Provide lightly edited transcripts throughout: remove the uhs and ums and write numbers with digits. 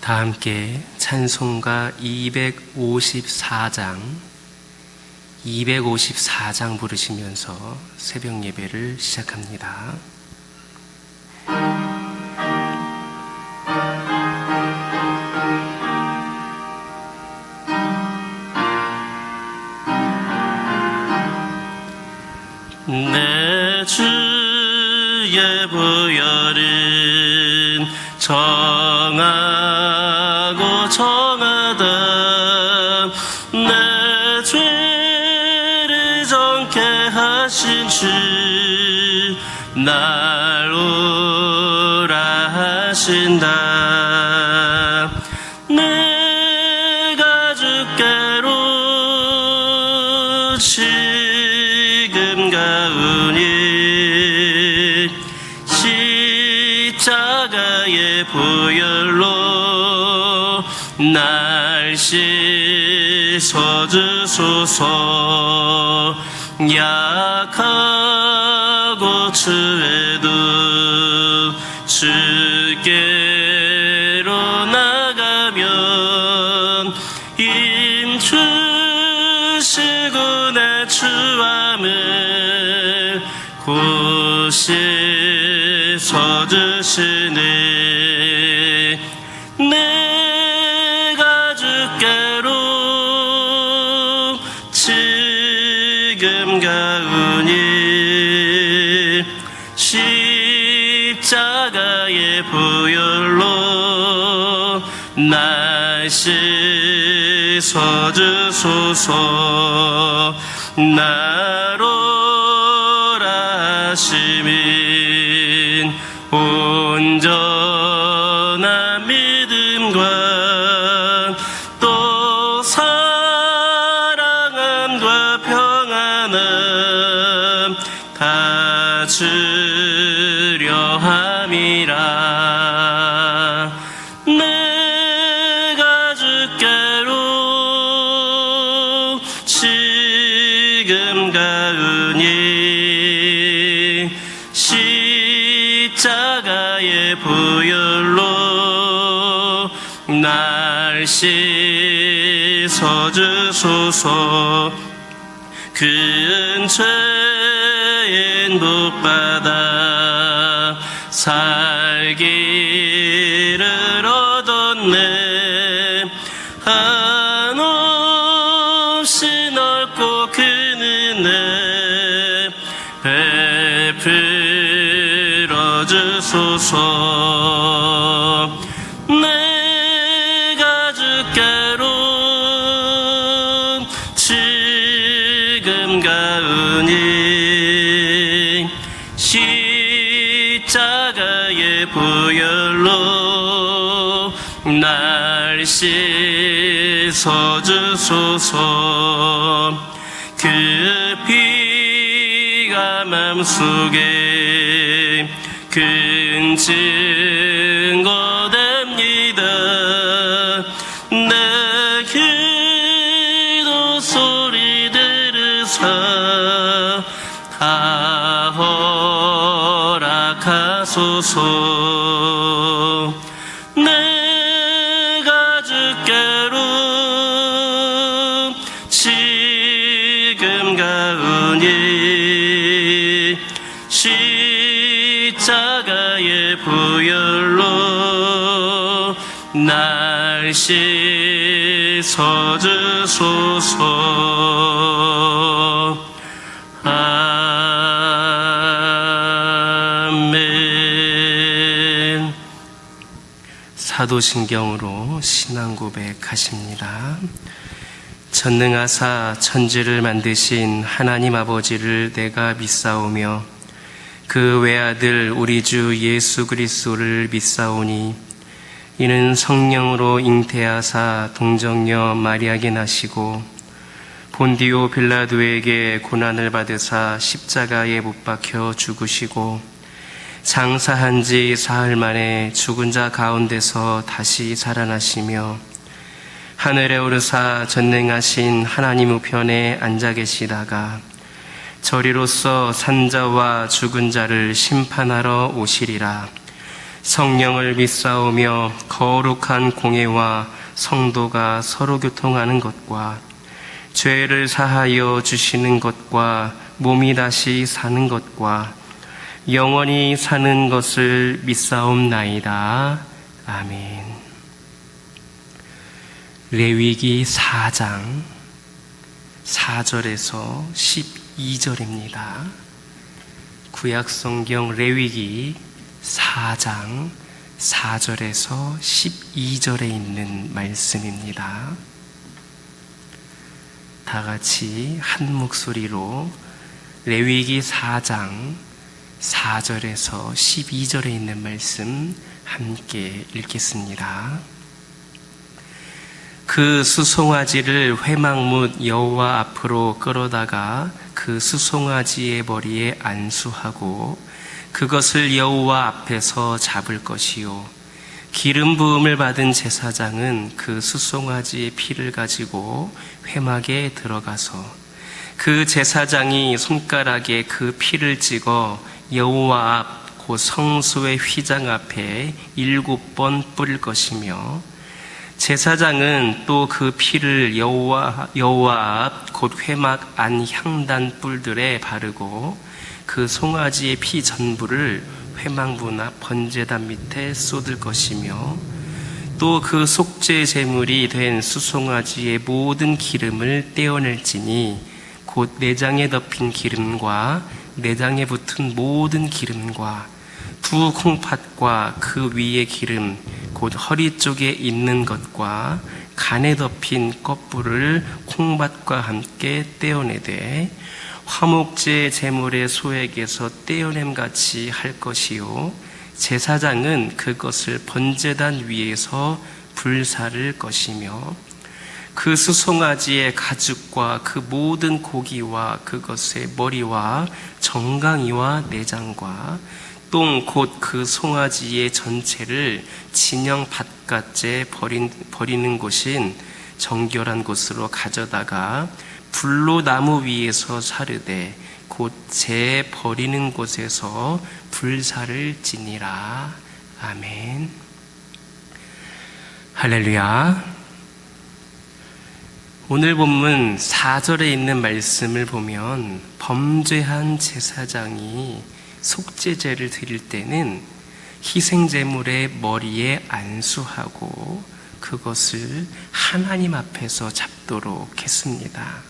다 함께 찬송가 254장 부르시면서 새벽 예배를 시작합니다. 내 주의 보혈은 정하고 정하다. 내 죄를 정케 하신 주 날 오라 하신다. 내가 주께로 지금 가오니 십자가의 보혈로 날 씻어주소서. 약하고 추해도 주께로 나가면 힘주시고 내 추함을 곧 씻어주시네. 내가 주께로 지금 가오니 십자가의 보혈로 날 씻어주소서. 날 오라 하시민 온전한 믿음과 또 사랑함과 평안함 다 주려 함이라. 내가 주께로 지금 가오니 십자가의 보혈로 날 씻어주소서. 큰 죄인 복받아 살기를 얻었네. 한없이 넓고 큰 은혜 베풀어 주소서. 내가 주께로 지금 가오니 십자가의 보혈로 날 씻어주소서. 그 피가 맘속에 큰 증거 됩니다. 내 기도 소리 들으사 다 허락하소서. 내가 주께로 지금 가오니 십자가의 보혈로 날 씻어주소서. 아멘. 사도신경으로 신앙 고백하십니다. 전능하사 천지를 만드신 하나님 아버지를 내가 믿사오며 그 외아들 우리 주 예수 그리스도를 믿사오니 이는 성령으로 잉태하사 동정녀 마리아에게 나시고 본디오 빌라도에게 고난을 받으사 십자가에 못 박혀 죽으시고 장사한 지 사흘 만에 죽은 자 가운데서 다시 살아나시며 하늘에 오르사 전능하신 하나님 우편에 앉아 계시다가 저리로서 산자와 죽은 자를 심판하러 오시리라. 성령을 믿사오며 거룩한 공예와 성도가 서로 교통하는 것과 죄를 사하여 주시는 것과 몸이 다시 사는 것과 영원히 사는 것을 믿사옵나이다. 아멘. 레위기 4장 4절에서 12절입니다. 구약성경 레위기 4장 4절에서 12절에 있는 말씀입니다. 다 같이 한 목소리로 레위기 4장 4절에서 12절에 있는 말씀 함께 읽겠습니다. 그 수송아지를 회막문 여호와 앞으로 끌어다가 그 수송아지의 머리에 안수하고 그것을 여호와 앞에서 잡을 것이요, 기름 부음을 받은 제사장은 그 수송아지의 피를 가지고 회막에 들어가서 그 제사장이 손가락에 그 피를 찍어 여호와 앞 곧 성소의 휘장 앞에 7번 뿌릴 것이며, 제사장은 또 그 피를 여호와 앞 곧 회막 안 향단 뿔들에 바르고 그 송아지의 피 전부를 회막문 앞 번제단 밑에 쏟을 것이며, 또 그 속죄 제물이 된 수송아지의 모든 기름을 떼어낼지니 곧 내장에 덮인 기름과 내장에 붙은 모든 기름과 두 콩팥과 그 위의 기름 곧 허리 쪽에 있는 것과 간에 덮인 껍불을 콩팥과 함께 떼어내되 화목제 제물의 소액에서 떼어냄같이 할 것이요, 제사장은 그것을 번제단 위에서 불사를 것이며, 그 수송아지의 가죽과 그 모든 고기와 그것의 머리와 정강이와 내장과 똥 곧 그 송아지의 전체를 진영 바깥에 버리는 곳인 정결한 곳으로 가져다가 불로 나무 위에서 사르되 곧 재 버리는 곳에서 불사를 지니라. 아멘. 할렐루야. 오늘 본문 4절에 있는 말씀을 보면 범죄한 제사장이 속죄제를 드릴 때는 희생제물의 머리에 안수하고 그것을 하나님 앞에서 잡도록 했습니다.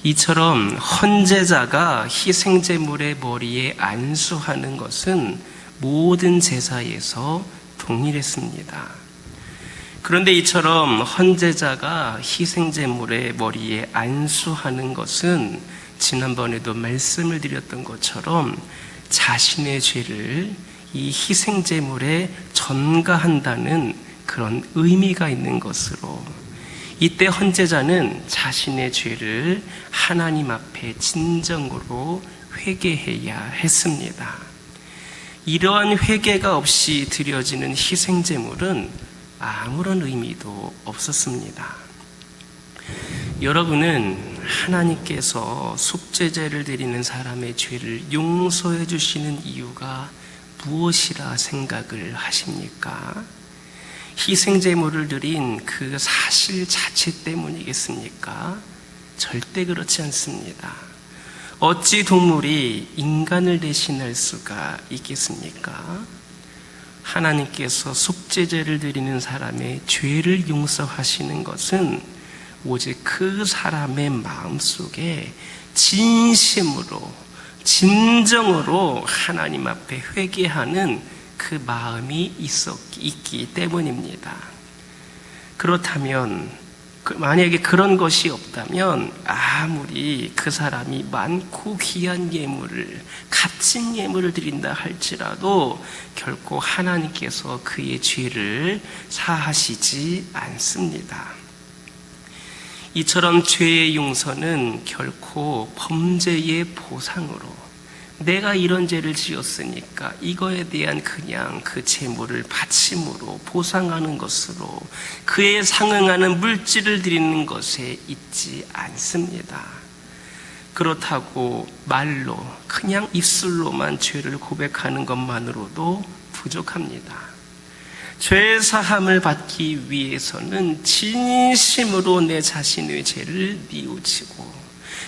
이처럼 헌제자가 희생제물의 머리에 안수하는 것은 모든 제사에서 동일했습니다. 그런데 이처럼 헌제자가 희생제물의 머리에 안수하는 것은 지난번에도 말씀을 드렸던 것처럼 자신의 죄를 이 희생제물에 전가한다는 그런 의미가 있는 것으로, 이때 헌제자는 자신의 죄를 하나님 앞에 진정으로 회개해야 했습니다. 이러한 회개가 없이 드려지는 희생제물은 아무런 의미도 없었습니다. 여러분은 하나님께서 속죄제를 드리는 사람의 죄를 용서해 주시는 이유가 무엇이라 생각을 하십니까? 희생제물을 드린 그 사실 자체 때문이겠습니까? 절대 그렇지 않습니다. 어찌 동물이 인간을 대신할 수가 있겠습니까? 하나님께서 속죄제를 드리는 사람의 죄를 용서하시는 것은 오직 그 사람의 마음속에 진심으로 진정으로 하나님 앞에 회개하는 그 마음이 있기 때문입니다. 그렇다면 만약에 그런 것이 없다면 아무리 그 사람이 많고 귀한 예물을, 값진 예물을 드린다 할지라도 결코 하나님께서 그의 죄를 사하시지 않습니다. 이처럼 죄의 용서는 결코 범죄의 보상으로, 내가 이런 죄를 지었으니까 이거에 대한 그냥 그 제물을 바침으로 보상하는 것으로 그에 상응하는 물질을 드리는 것에 있지 않습니다. 그렇다고 말로 그냥 입술로만 죄를 고백하는 것만으로도 부족합니다. 죄 사함을 받기 위해서는 진심으로 내 자신의 죄를 뉘우치고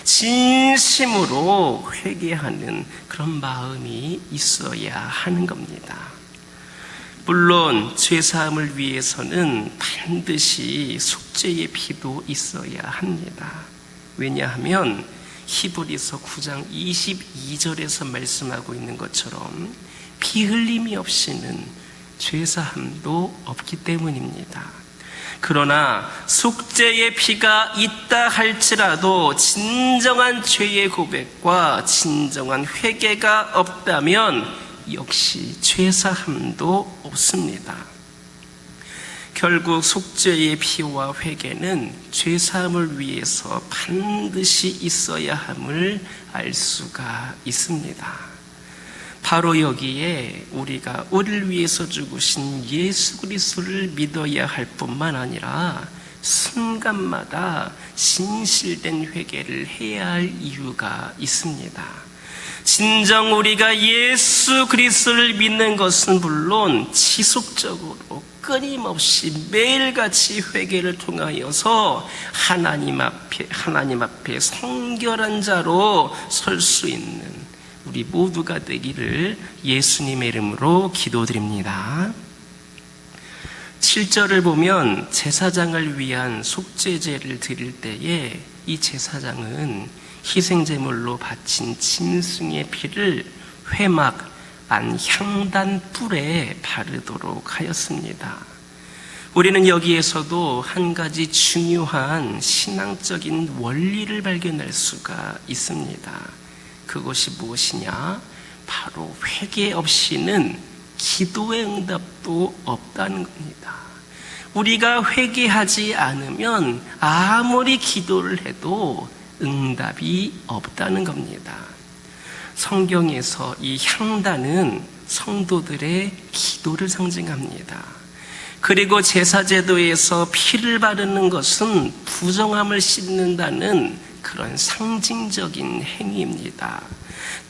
진심으로 회개하는 그런 마음이 있어야 하는 겁니다. 물론 죄사함을 위해서는 반드시 속죄의 피도 있어야 합니다. 왜냐하면 히브리서 9장 22절에서 말씀하고 있는 것처럼 피 흘림이 없이는 죄사함도 없기 때문입니다. 그러나 속죄의 피가 있다 할지라도 진정한 죄의 고백과 진정한 회개가 없다면 역시 죄사함도 없습니다. 결국 속죄의 피와 회개는 죄사함을 위해서 반드시 있어야 함을 알 수가 있습니다. 바로 여기에 우리가 우리를 위해서 죽으신 예수 그리스도를 믿어야 할 뿐만 아니라 순간마다 진실된 회개를 해야 할 이유가 있습니다. 진정 우리가 예수 그리스도를 믿는 것은 물론 지속적으로 끊임없이 매일같이 회개를 통하여서 하나님 앞에 성결한 자로 설 수 있는 우리 모두가 되기를 예수님의 이름으로 기도드립니다. 7절을 보면 제사장을 위한 속죄제를 드릴 때에 이 제사장은 희생제물로 바친 짐승의 피를 회막 안 향단 뿔에 바르도록 하였습니다. 우리는 여기에서도 한 가지 중요한 신앙적인 원리를 발견할 수가 있습니다. 그것이 무엇이냐? 바로 회개 없이는 기도의 응답도 없다는 겁니다. 우리가 회개하지 않으면 아무리 기도를 해도 응답이 없다는 겁니다. 성경에서 이 향단은 성도들의 기도를 상징합니다. 그리고 제사제도에서 피를 바르는 것은 부정함을 씻는다는 그런 상징적인 행위입니다.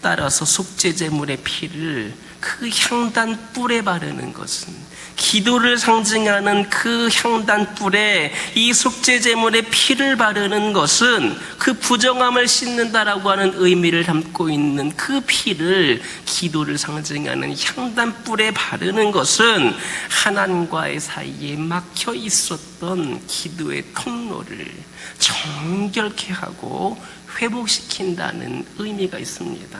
따라서 속죄제물의 피를 그 향단 뿔에 바르는 것은 기도를 상징하는 그 향단 뿔에 이 속죄제물의 피를 바르는 것은 그 부정함을 씻는다라고 하는 의미를 담고 있는 그 피를 기도를 상징하는 향단 뿔에 바르는 것은 하나님과의 사이에 막혀 있었던 기도의 통로를 정결케 하고 회복시킨다는 의미가 있습니다.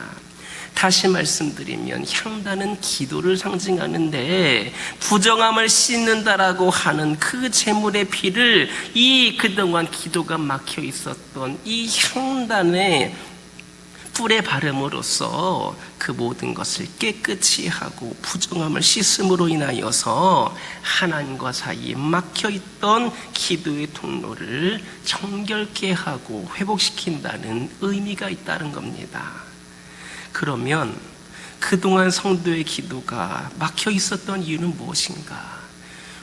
다시 말씀드리면 향단은 기도를 상징하는데 부정함을 씻는다라고 하는 그 제물의 피를 이 그동안 기도가 막혀 있었던 이 향단의 뿔에 바름으로써 그 모든 것을 깨끗이 하고 부정함을 씻음으로 인하여서 하나님과 사이에 막혀있던 기도의 통로를 정결케 하고 회복시킨다는 의미가 있다는 겁니다. 그러면 그동안 성도의 기도가 막혀 있었던 이유는 무엇인가?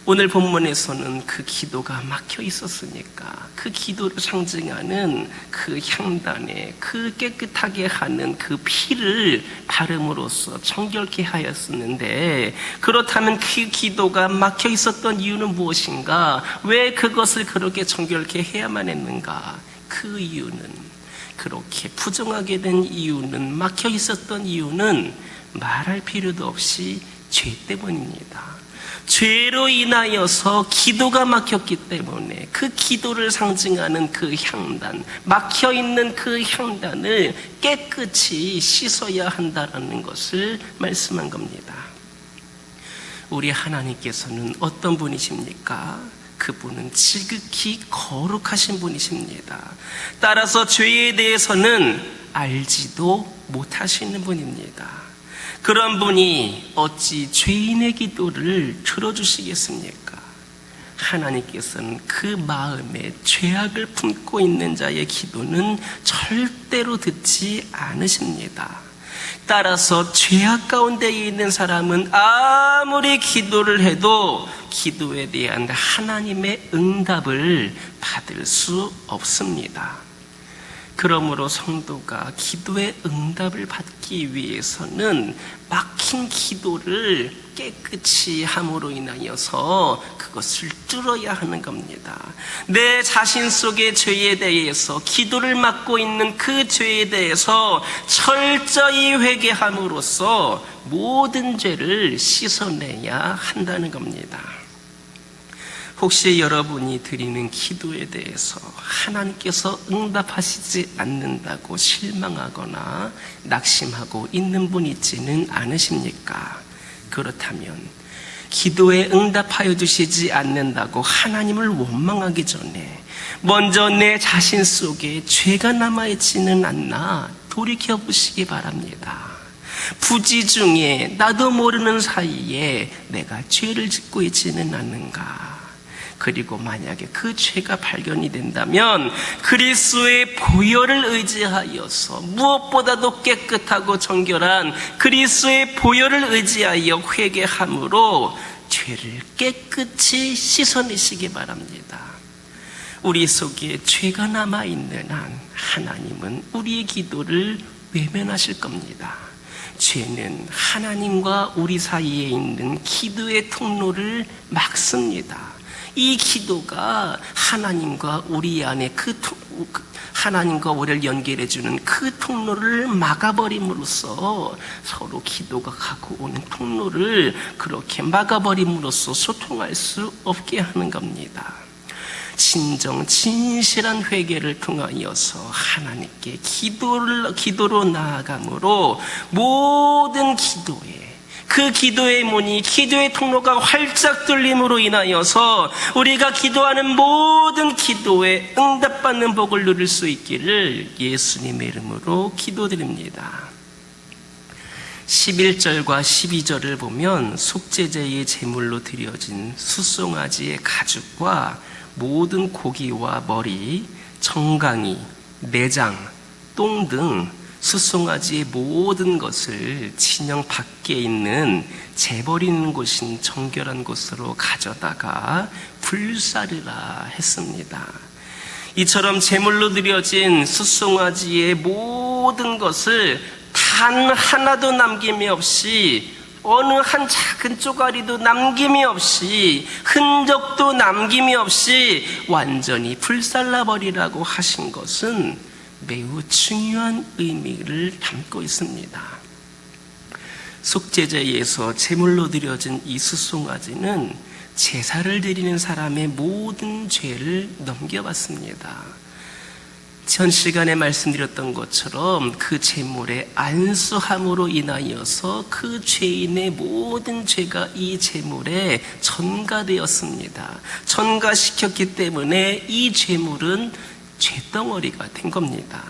오늘 본문에서는 그 기도가 막혀 있었으니까 그 기도를 상징하는 그 향단에 그 깨끗하게 하는 그 피를 바름으로써 정결케 하였었는데, 그렇다면 그 기도가 막혀 있었던 이유는 무엇인가? 왜 그것을 그렇게 정결케 해야만 했는가? 그 이유는, 그렇게 부정하게 된 이유는, 막혀 있었던 이유는 말할 필요도 없이 죄 때문입니다. 죄로 인하여서 기도가 막혔기 때문에 그 기도를 상징하는 그 향단, 막혀있는 그 향단을 깨끗이 씻어야 한다는 것을 말씀한 겁니다. 우리 하나님께서는 어떤 분이십니까? 그분은 지극히 거룩하신 분이십니다. 따라서 죄에 대해서는 알지도 못하시는 분입니다. 그런 분이 어찌 죄인의 기도를 들어주시겠습니까? 하나님께서는 그 마음에 죄악을 품고 있는 자의 기도는 절대로 듣지 않으십니다. 따라서 죄악 가운데 있는 사람은 아무리 기도를 해도 기도에 대한 하나님의 응답을 받을 수 없습니다. 그러므로 성도가 기도의 응답을 받기 위해서는 막힌 기도를 깨끗이 함으로 인하여서 그것을 뚫어야 하는 겁니다. 내 자신 속의 죄에 대해서 기도를 막고 있는 그 죄에 대해서 철저히 회개함으로써 모든 죄를 씻어내야 한다는 겁니다. 혹시 여러분이 드리는 기도에 대해서 하나님께서 응답하시지 않는다고 실망하거나 낙심하고 있는 분 있지는 않으십니까? 그렇다면 기도에 응답하여 주시지 않는다고 하나님을 원망하기 전에 먼저 내 자신 속에 죄가 남아있지는 않나 돌이켜보시기 바랍니다. 부지 중에 나도 모르는 사이에 내가 죄를 짓고 있지는 않는가? 그리고 만약에 그 죄가 발견이 된다면 그리스도의 보혈을 의지하여서 무엇보다도 깨끗하고 정결한 그리스도의 보혈을 의지하여 회개함으로 죄를 깨끗이 씻어내시기 바랍니다. 우리 속에 죄가 남아있는 한 하나님은 우리의 기도를 외면하실 겁니다. 죄는 하나님과 우리 사이에 있는 기도의 통로를 막습니다. 이 기도가 하나님과 우리 안에 하나님과 우리를 연결해주는 그 통로를 막아버림으로써 서로 기도가 가고 오는 통로를 그렇게 막아버림으로써 소통할 수 없게 하는 겁니다. 진실한 회개를 통하여서 하나님께 기도로 나아감으로 모든 그 기도의 문이, 기도의 통로가 활짝 뚫림으로 인하여서 우리가 기도하는 모든 기도에 응답받는 복을 누릴 수 있기를 예수님의 이름으로 기도드립니다. 11절과 12절을 보면 속죄제의 제물로 드려진 숫송아지의 가죽과 모든 고기와 머리, 정강이, 내장, 똥 등 숫송아지의 모든 것을 진영 밖에 있는 재버리는 곳인 정결한 곳으로 가져다가 불사르라 했습니다. 이처럼 제물로 드려진 숫송아지의 모든 것을 단 하나도 남김이 없이 어느 한 작은 쪼가리도 남김이 없이 흔적도 남김이 없이 완전히 불살라버리라고 하신 것은 매우 중요한 의미를 담고 있습니다. 속죄제에서 제물로 드려진 이 숫송아지는 제사를 드리는 사람의 모든 죄를 넘겨봤습니다. 전 시간에 말씀드렸던 것처럼 그 제물의 안수함으로 인하여서 그 죄인의 모든 죄가 이 제물에 전가되었습니다. 전가시켰기 때문에 이 제물은 죄덩어리가 된 겁니다.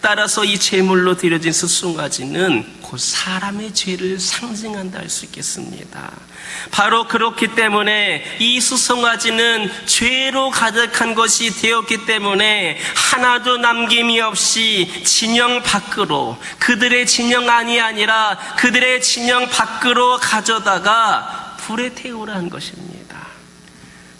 따라서 이 제물로 드려진 숫송아지는 곧 사람의 죄를 상징한다 할 수 있겠습니다. 바로 그렇기 때문에 이 숫송아지는 죄로 가득한 것이 되었기 때문에 하나도 남김이 없이 진영 밖으로, 그들의 진영 안이 아니라 그들의 진영 밖으로 가져다가 불에 태우라 한 것입니다.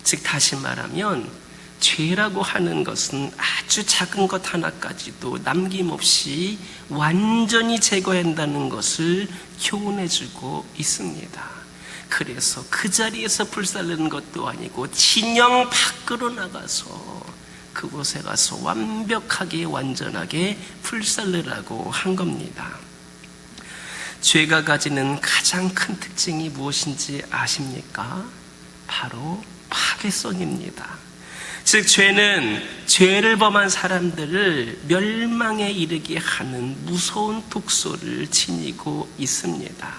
즉 다시 말하면 죄라고 하는 것은 아주 작은 것 하나까지도 남김없이 완전히 제거한다는 것을 교훈해주고 있습니다. 그래서 그 자리에서 불살르는 것도 아니고 진영 밖으로 나가서 그곳에 가서 완벽하게 완전하게 불살르라고 한 겁니다. 죄가 가지는 가장 큰 특징이 무엇인지 아십니까? 바로 파괴성입니다. 즉 죄는 죄를 범한 사람들을 멸망에 이르게 하는 무서운 독소를 지니고 있습니다.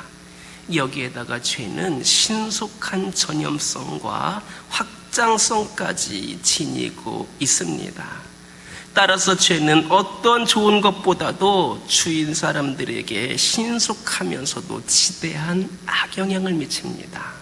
여기에다가 죄는 신속한 전염성과 확장성까지 지니고 있습니다. 따라서 죄는 어떤 좋은 것보다도 주인 사람들에게 신속하면서도 지대한 악영향을 미칩니다.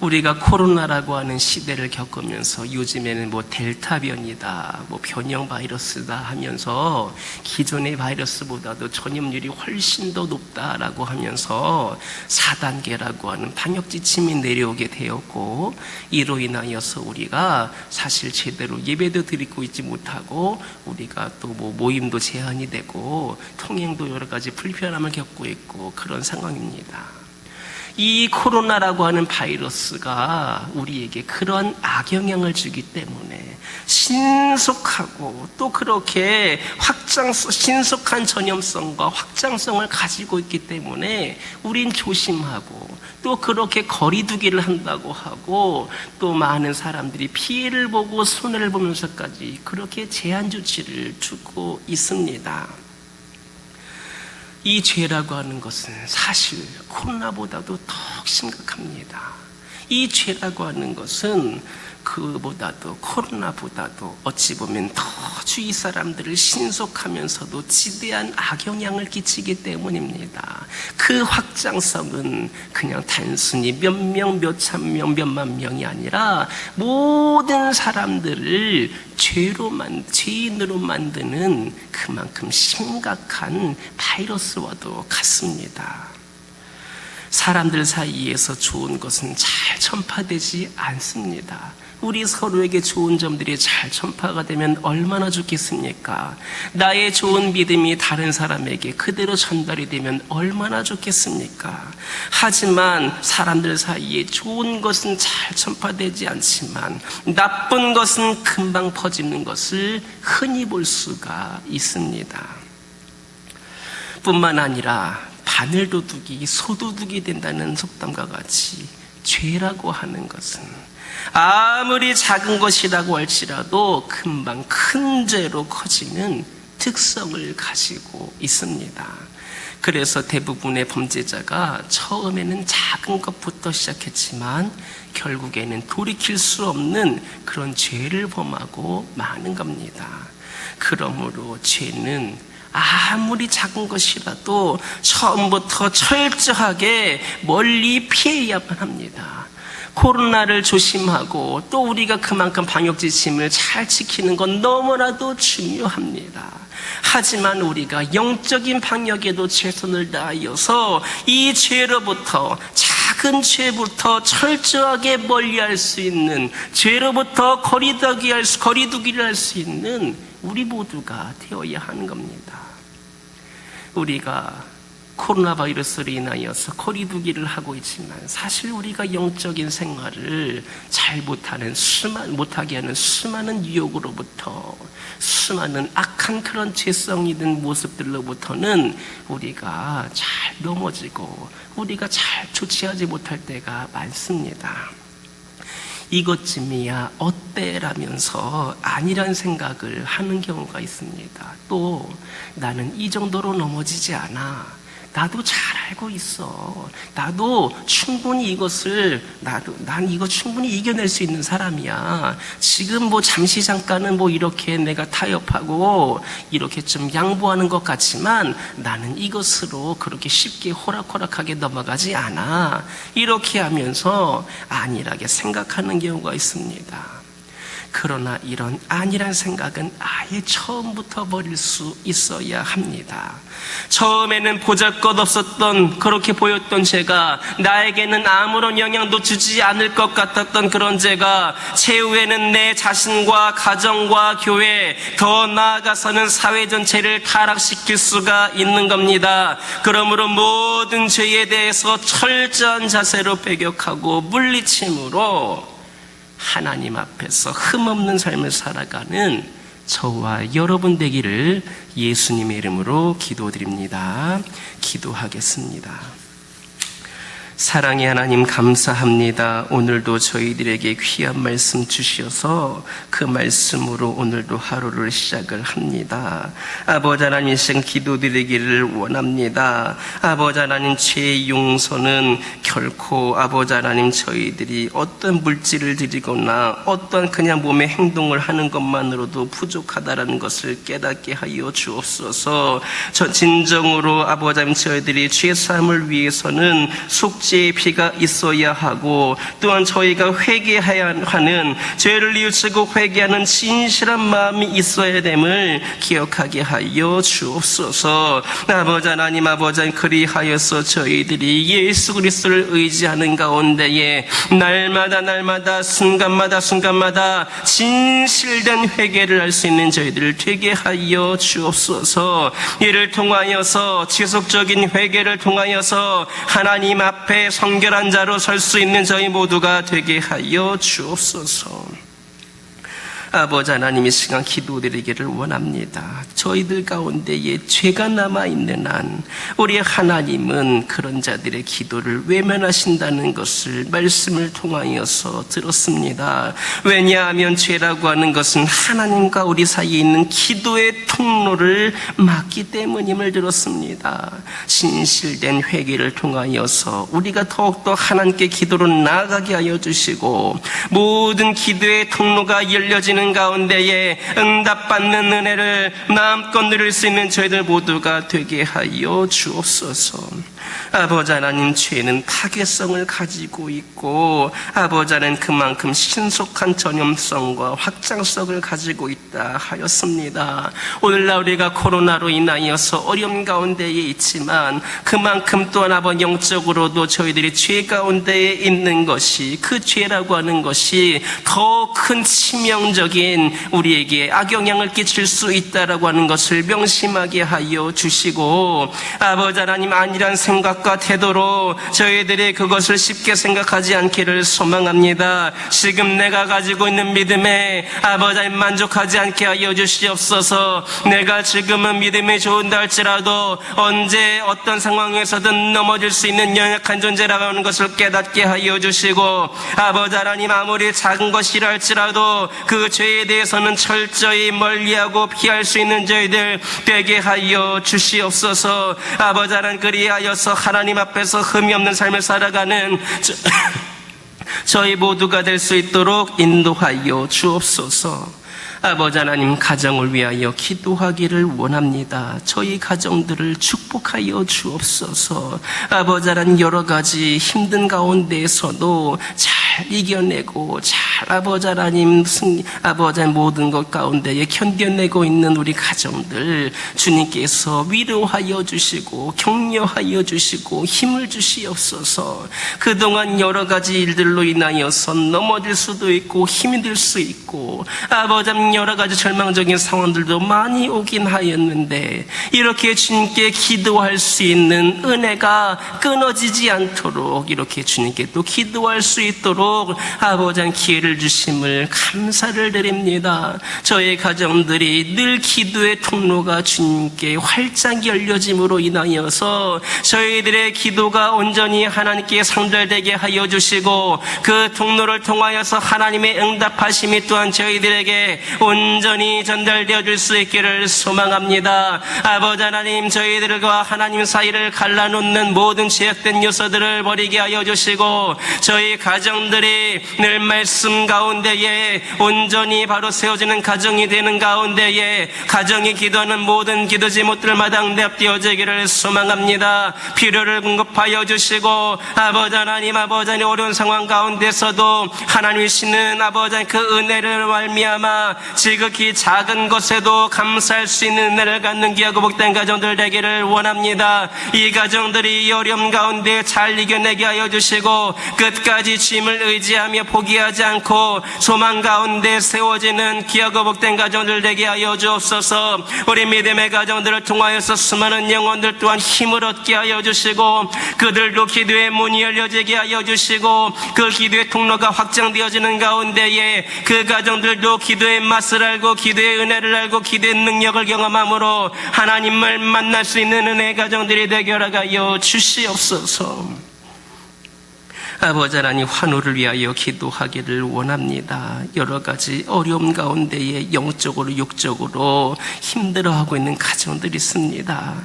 우리가 코로나라고 하는 시대를 겪으면서 요즘에는 뭐 델타 변이다, 뭐 변형 바이러스다 하면서 기존의 바이러스보다도 전염률이 훨씬 더 높다라고 하면서 4단계라고 하는 방역 지침이 내려오게 되었고, 이로 인하여서 우리가 사실 제대로 예배도 드리고 있지 못하고, 우리가 또 뭐 모임도 제한이 되고 통행도 여러 가지 불편함을 겪고 있고 그런 상황입니다. 이 코로나라고 하는 바이러스가 우리에게 그런 악영향을 주기 때문에 신속하고 또 그렇게 신속한 전염성과 확장성을 가지고 있기 때문에 우린 조심하고, 또 그렇게 거리두기를 한다고 하고, 또 많은 사람들이 피해를 보고 손해를 보면서까지 그렇게 제한 조치를 주고 있습니다. 이 죄라고 하는 것은 사실 코로나보다도 더 심각합니다. 이 죄라고 하는 것은 그보다도, 코로나보다도 어찌 보면 더 주위 사람들을 신속하면서도 지대한 악영향을 끼치기 때문입니다. 그 확장성은 그냥 단순히 몇 명, 몇천 명, 몇만 명이 아니라 모든 사람들을 죄인으로 만드는 그만큼 심각한 바이러스와도 같습니다. 사람들 사이에서 좋은 것은 잘 전파되지 않습니다. 우리 서로에게 좋은 점들이 잘 전파가 되면 얼마나 좋겠습니까? 나의 좋은 믿음이 다른 사람에게 그대로 전달이 되면 얼마나 좋겠습니까? 하지만 사람들 사이에 좋은 것은 잘 전파되지 않지만 나쁜 것은 금방 퍼지는 것을 흔히 볼 수가 있습니다. 뿐만 아니라 바늘도둑이 소도둑이 된다는 속담과 같이 죄라고 하는 것은 아무리 작은 것이라고 할지라도 금방 큰 죄로 커지는 특성을 가지고 있습니다. 그래서 대부분의 범죄자가 처음에는 작은 것부터 시작했지만 결국에는 돌이킬 수 없는 그런 죄를 범하고 마는 겁니다. 그러므로 죄는 아무리 작은 것이라도 처음부터 철저하게 멀리 피해야만 합니다. 코로나를 조심하고 또 우리가 그만큼 방역 지침을 잘 지키는 건 너무나도 중요합니다. 하지만 우리가 영적인 방역에도 최선을 다하여서 이 죄로부터, 작은 죄부터 철저하게 멀리할 수 있는, 죄로부터 거리두기를 할 수 있는 우리 모두가 되어야 하는 겁니다. 우리가 코로나 바이러스로 인하여서 거리두기를 하고 있지만 사실 우리가 영적인 생활을 잘 못하게 하는 수많은 유혹으로부터, 수많은 악한 그런 죄성 있는 모습들로부터는 우리가 잘 넘어지고 우리가 잘 조치하지 못할 때가 많습니다. 이것쯤이야 어때라면서 아니란 생각을 하는 경우가 있습니다. 또 나는 이 정도로 넘어지지 않아. 나도 잘 알고 있어. 나도 충분히 난 이거 충분히 이겨낼 수 있는 사람이야. 지금 뭐 잠시 잠깐은 뭐 이렇게 내가 타협하고 이렇게 좀 양보하는 것 같지만 나는 이것으로 그렇게 쉽게 호락호락하게 넘어가지 않아. 이렇게 하면서 안일하게 생각하는 경우가 있습니다. 그러나 이런 안일한 생각은 아예 처음부터 버릴 수 있어야 합니다. 처음에는 보잘것없었던, 그렇게 보였던 죄가 나에게는 아무런 영향도 주지 않을 것 같았던 그런 죄가 최후에는 내 자신과 가정과 교회, 더 나아가서는 사회 전체를 타락시킬 수가 있는 겁니다. 그러므로 모든 죄에 대해서 철저한 자세로 배격하고 물리침으로 하나님 앞에서 흠없는 삶을 살아가는 저와 여러분 되기를 예수님의 이름으로 기도드립니다. 기도하겠습니다. 사랑의 하나님 감사합니다. 오늘도 저희들에게 귀한 말씀 주셔서 그 말씀으로 오늘도 하루를 시작을 합니다. 아버지 하나님, 이 시간 기도드리기를 원합니다. 아버지 하나님, 죄의 용서는 결코 아버지 하나님 저희들이 어떤 물질을 드리거나 어떤 그냥 몸의 행동을 하는 것만으로도 부족하다라는 것을 깨닫게 하여 주옵소서. 저 진정으로 아버지 하나님 저희들이 죄 사함을 위해서는 속죄 속죄의 피가 있어야 하고 또한 저희가 회개해야 하는 죄를 뉘우치고 회개하는 진실한 마음이 있어야 됨을 기억하게 하여 주옵소서. 아버지 하나님, 아버지 그리하여서 저희들이 예수 그리스도를 의지하는 가운데에 날마다 순간마다 진실된 회개를 할 수 있는 저희들을 되게 하여 주옵소서. 이를 통하여서 지속적인 회개를 통하여서 하나님 앞에 성결한 자로 설 수 있는 저희 모두가 되게 하여 주옵소서. 아버지 하나님, 이 시간 기도드리기를 원합니다. 저희들 가운데에 죄가 남아있는 한 우리 하나님은 그런 자들의 기도를 외면하신다는 것을 말씀을 통하여서 들었습니다. 왜냐하면 죄라고 하는 것은 하나님과 우리 사이에 있는 기도의 통로를 막기 때문임을 들었습니다. 진실된 회개를 통하여서 우리가 더욱더 하나님께 기도로 나아가게 하여 주시고 모든 기도의 통로가 열려지는 가운데에 응답받는 은혜를 마음껏 누릴 수 있는 저희들 모두가 되게 하여 주옵소서. 아버지 하나님, 죄는 타겟성을 가지고 있고 아버지 하나님 그만큼 신속한 전염성과 확장성을 가지고 있다 하였습니다. 오늘날 우리가 코로나로 인하여서 어려움 가운데에 있지만 그만큼 또한 아버지 영적으로도 저희들이 죄 가운데에 있는 것이, 그 죄라고 하는 것이 더 큰 치명적인 우리에게 악영향을 끼칠 수 있다라고 하는 것을 명심하게 하여 주시고 아버지 하나님, 안일한 생각과 태도로 저희들이 그것을 쉽게 생각하지 않기를 소망합니다. 지금 내가 가지고 있는 믿음에 아버지 하나님 만족하지 않게 하여 주시옵소서. 내가 지금은 믿음이 좋은다 할지라도 언제 어떤 상황에서든 넘어질 수 있는 연약한 존재라고 하는 것을 깨닫게 하여 주시고 아버지 하나님, 아무리 작은 것이라 할지라도 그 죄에 대해서는 철저히 멀리하고 피할 수 있는 저희들 되게 하여 주시옵소서. 아버지 하나님, 그리하여서 하나님 앞에서 흠이 없는 삶을 살아가는 저희 모두가 될 수 있도록 인도하여 주옵소서. 아버지 하나님, 가정을 위하여 기도하기를 원합니다. 저희 가정들을 축복하여 주옵소서. 아버지 하나님, 여러 가지 힘든 가운데에서도 잘 이겨내고 아버지 하나님 모든 것 가운데에 견뎌내고 있는 우리 가정들 주님께서 위로하여 주시고 격려하여 주시고 힘을 주시옵소서. 그동안 여러 가지 일들로 인하여서 넘어질 수도 있고 힘이 들 수 있고 아버지 하나님, 여러 가지 절망적인 상황들도 많이 오긴 하였는데 이렇게 주님께 기도할 수 있는 은혜가 끊어지지 않도록 이렇게 주님께 또 기도할 수 있도록 아버지 하나님 기회를 주심을 감사를 드립니다. 저희 가정들이 늘 기도의 통로가 주님께 활짝 열려짐으로 인하여서 저희들의 기도가 온전히 하나님께 상달되게 하여 주시고 그 통로를 통하여서 하나님의 응답하심이 또한 저희들에게 온전히 전달되어 줄 수 있기를 소망합니다. 아버지 하나님, 저희들과 하나님 사이를 갈라놓는 모든 죄악된 요소들을 버리게 하여 주시고 저희 가정들이 늘 말씀 가운데에 온전히 바로 세워지는 가정이 되는 가운데에 가정이 기도하는 모든 기도 제목들 마당되어지기를 소망합니다. 필요를 공급하여 주시고 아버지 하나님, 어려운 상황 가운데서도 하나님이시는 아버지 하나님 그 은혜를 말미암아 지극히 작은 것에도 감사할 수 있는 은혜를 갖는 귀하고 복된 가정들 되기를 원합니다. 이 가정들이 이 어려움 가운데 잘 이겨내게 하여 주시고 끝까지 주님을 의지하며 포기하지 않고 소망 가운데 세워지는 귀하고 복된 가정들 되게 하여 주옵소서. 우리 믿음의 가정들을 통하여서 수많은 영혼들 또한 힘을 얻게 하여 주시고 그들도 기도의 문이 열려지게 하여 주시고 그 기도의 통로가 확장되어지는 가운데에 그 가정들도 기도의 맛을 알고 기도의 은혜를 알고 기도의 능력을 경험함으로 하나님을 만날 수 있는 은혜의 가정들이 되게 하여 주시옵소서. 아버지 하나님, 환우를 위하여 기도하기를 원합니다. 여러 가지 어려움 가운데에 영적으로 육적으로 힘들어하고 있는 가정들이 있습니다.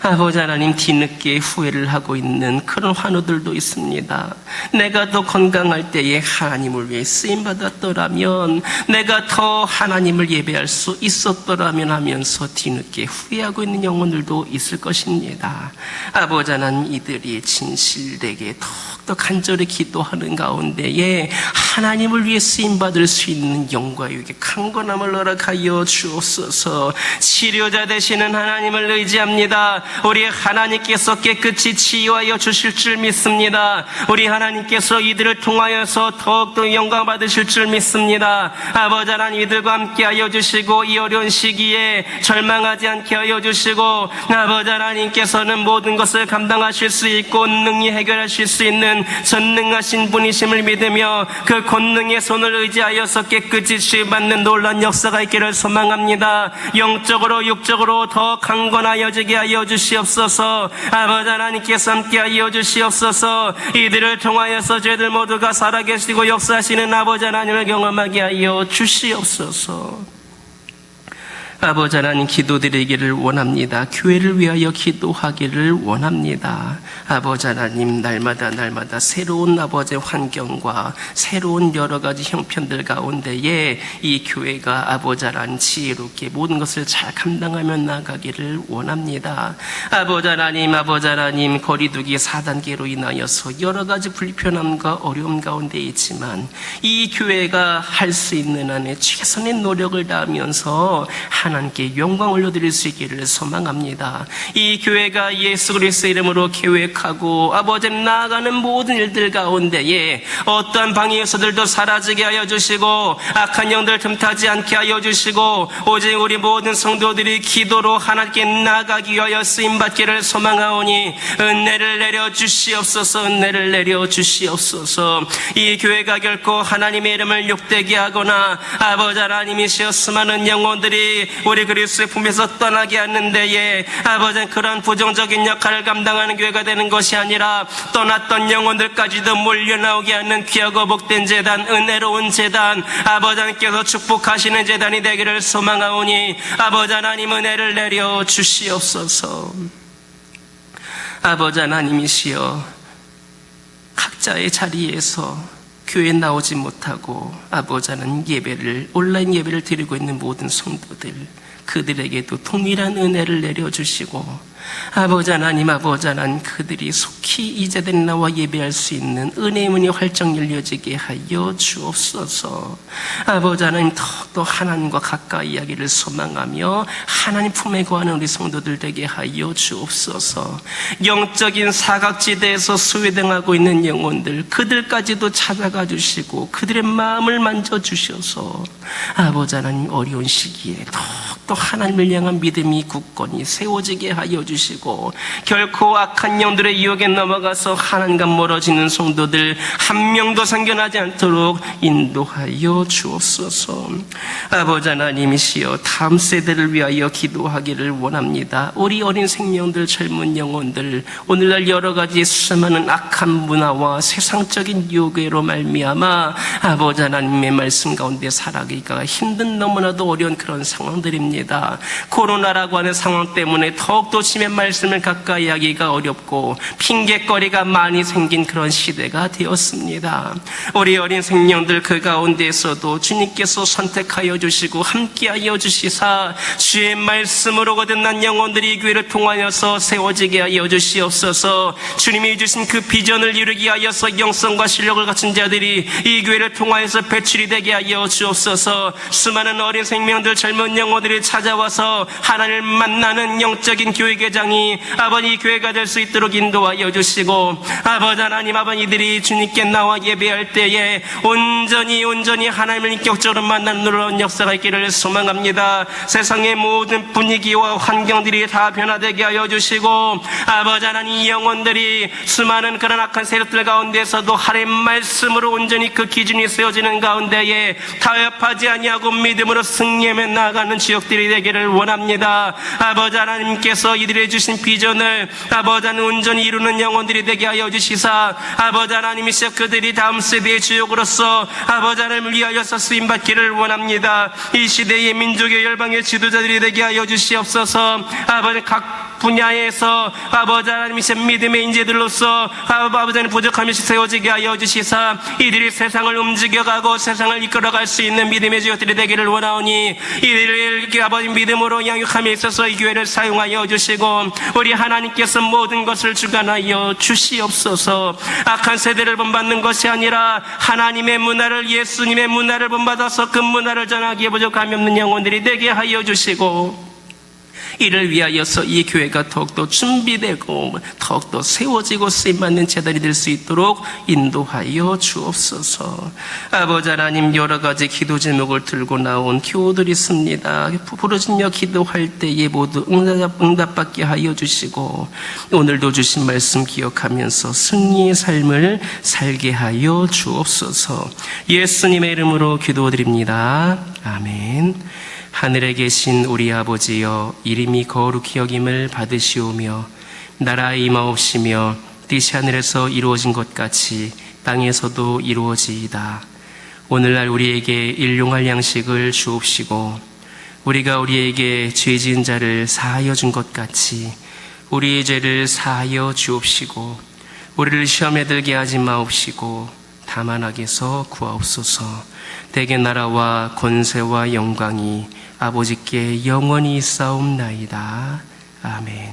아버지 하나님, 뒤늦게 후회를 하고 있는 그런 환우들도 있습니다. 내가 더 건강할 때에 하나님을 위해 쓰임받았더라면, 내가 더 하나님을 예배할 수 있었더라면 하면서 뒤늦게 후회하고 있는 영혼들도 있을 것입니다. 아버지 하나님, 이들이 진실되게 더 더욱더 간절히 기도하는 가운데에 하나님을 위해 쓰임받을 수 있는 영과 육의 강건함을 허락하여 주옵소서. 치료자 되시는 하나님을 의지합니다. 우리 하나님께서 깨끗이 치유하여 주실 줄 믿습니다. 우리 하나님께서 이들을 통하여서 더욱더 영광 받으실 줄 믿습니다. 아버지 하나님, 이들과 함께하여 주시고 이 어려운 시기에 절망하지 않게 하여 주시고, 아버지 하나님께서는 모든 것을 감당하실 수 있고 능히 해결하실 수 있는 전능하신 분이심을 믿으며 그 권능의 손을 의지하여서 깨끗이 치유받는 놀라운 역사가 있기를 소망합니다. 영적으로 육적으로 더 강건하여지게 하여 주시옵소서. 아버지 하나님께서 함께하여 주시옵소서. 이들을 통하여서 저희들 모두가 살아계시고 역사하시는 아버지 하나님을 경험하게 하여 주시옵소서. 아버지 하나님, 기도드리기를 원합니다. 교회를 위하여 기도하기를 원합니다. 아버지 하나님, 날마다 새로운 아버지의 환경과 새로운 여러 가지 형편들 가운데에 이 교회가 아버지 하나님 지혜롭게 모든 것을 잘 감당하며 나가기를 원합니다. 아버지 하나님, 거리두기 4단계로 인하여서 여러 가지 불편함과 어려움 가운데 있지만 이 교회가 할 수 있는 한에 최선의 노력을 다하면서 하나님께 영광 올려드릴 수 있기를 소망합니다. 이 교회가 예수 그리스도의 이름으로 계획하고 아버지 나아가는 모든 일들 가운데에 어떠한 방해 요소들도 사라지게 하여 주시고 악한 영들 틈타지 않게 하여 주시고 오직 우리 모든 성도들이 기도로 하나님께 나아가기 위하여 쓰임받기를 소망하오니 은혜를 내려 주시옵소서. 은혜를 내려 주시옵소서. 이 교회가 결코 하나님의 이름을 욕되게 하거나 아버지 하나님이시여 수많은 영혼들이 우리 그리스도의 품에서 떠나게 하는 데에 아버지는 그런 부정적인 역할을 감당하는 교회가 되는 것이 아니라 떠났던 영혼들까지도 몰려나오게 하는 귀하고 복된 제단, 은혜로운 제단, 아버지 하나님께서 축복하시는 제단이 되기를 소망하오니 아버지 하나님 은혜를 내려 주시옵소서. 아버지 하나님이시여 각자의 자리에서 교회에 나오지 못하고 아버지 하나님 온라인 예배를 드리고 있는 모든 성도들, 그들에게도 동일한 은혜를 내려주시고 아버지 하나님 그들이 속히 이 자리에 나와 예배할 수 있는 은혜의 문이 활짝 열려지게 하여 주옵소서. 아버지 하나님, 더욱더 하나님과 가까이 하기를 소망하며 하나님 품에 거하는 우리 성도들 되게 하여 주옵소서. 영적인 사각지대에서 수회당하고 있는 영혼들, 그들까지도 찾아가 주시고 그들의 마음을 만져주셔서 아버지 하나님 어려운 시기에 더욱더 하나님을 향한 믿음이 굳건히 세워지게 하여 주시고 결코 악한 영들의 유혹에 넘어가서 하나님과 멀어지는 성도들 한 명도 상견하지 않도록 인도하여 주옵소서. 아버지 하나님이시여 다음 세대를 위하여 기도하기를 원합니다. 우리 어린 생명들, 젊은 영혼들, 오늘날 여러 가지 수많은 악한 문화와 세상적인 유혹으로 말미암아 아버지 하나님의 말씀 가운데 살아가기가 힘든 너무나도 어려운 그런 상황들입니다. 코로나라고 하는 상황 때문에 더욱더 심의 말씀을 가까이 하기가 어렵고 핑계거리가 많이 생긴 그런 시대가 되었습니다. 우리 어린 생명들 그 가운데에서도 주님께서 선택하여 주시고 함께하여 주시사 주의 말씀으로 거듭난 영혼들이 이 교회를 통하여서 세워지게 하여 주시옵소서. 주님이 주신 그 비전을 이루기 하여서 영성과 실력을 갖춘 자들이 이 교회를 통하여서 배출이 되게 하여 주옵소서. 수많은 어린 생명들, 젊은 영혼들이 찾아와서 하나님을 만나는 영적인 교회 개장이 아버지 교회가 될 수 있도록 인도하여 주시고 아버지 하나님, 이들이 주님께 나와 예배할 때에 온전히 하나님을 인격적으로 만나는 놀라운 역사가 있기를 소망합니다. 세상의 모든 분위기와 환경들이 다 변화되게 하여 주시고 아버지 하나님, 이 영혼들이 수많은 그런 악한 세력들 가운데서도 하나님의 말씀으로 온전히 그 기준이 세워지는 가운데에 타협하지 아니하고 믿음으로 승리하며 나아가는 지역들이 되기를 원합니다. 아버지 하나님께서 이들이 주신 비전을 아버지 하나님 온전히 이루는 영혼들이 되게 하여 주시사 아버지 하나님이시여 그들이 다음 세대의 주역으로서 아버지 하나님을 위하여서 쓰임받기를 원합니다. 이 시대의 민족의 열방의 지도자들이 되게 하여 주시옵소서. 아버지 각 분야에서 아버지 하나님이신 믿음의 인재들로서 아버지 하나님 부족함이 세워지게 하여 주시사 이들이 세상을 움직여가고 세상을 이끌어갈 수 있는 믿음의 지역들이 되기를 원하오니 이들을 아버지 믿음으로 양육함에 있어서 이 교회를 사용하여 주시고 우리 하나님께서 모든 것을 주관하여 주시옵소서. 악한 세대를 본받는 것이 아니라 하나님의 문화를 예수님의 문화를 본받아서 그 문화를 전하기에 부족함이 없는 영혼들이 되게 하여 주시고 이를 위하여서 이 교회가 더욱더 준비되고 더욱더 세워지고 쓰임받는 재단이 될 수 있도록 인도하여 주옵소서. 아버지 하나님, 여러 가지 기도 제목을 들고 나온 교우들이 있습니다. 부르짖며 기도할 때에 모두 응답받게 하여 주시고 오늘도 주신 말씀 기억하면서 승리의 삶을 살게 하여 주옵소서. 예수님의 이름으로 기도드립니다. 아멘. 하늘에 계신 우리 아버지여, 이름이 거룩히 여김을 받으시오며 나라의 임하옵시며 뜻이 하늘에서 이루어진 것 같이 땅에서도 이루어지이다. 오늘날 우리에게 일용할 양식을 주옵시고 우리가 우리에게 죄 지은 자를 사하여 준 것 같이 우리의 죄를 사하여 주옵시고 우리를 시험에 들게 하지 마옵시고 다만 악에서 구하옵소서. 대개 나라와 권세와 영광이 아버지께 영원히 있사옵나이다. 아멘.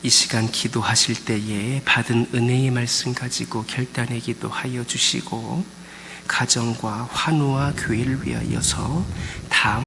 이 시간 기도하실 때에 받은 은혜의 말씀 가지고 결단의 기도하여 주시고 가정과 환우와 교회를 위하여서 다음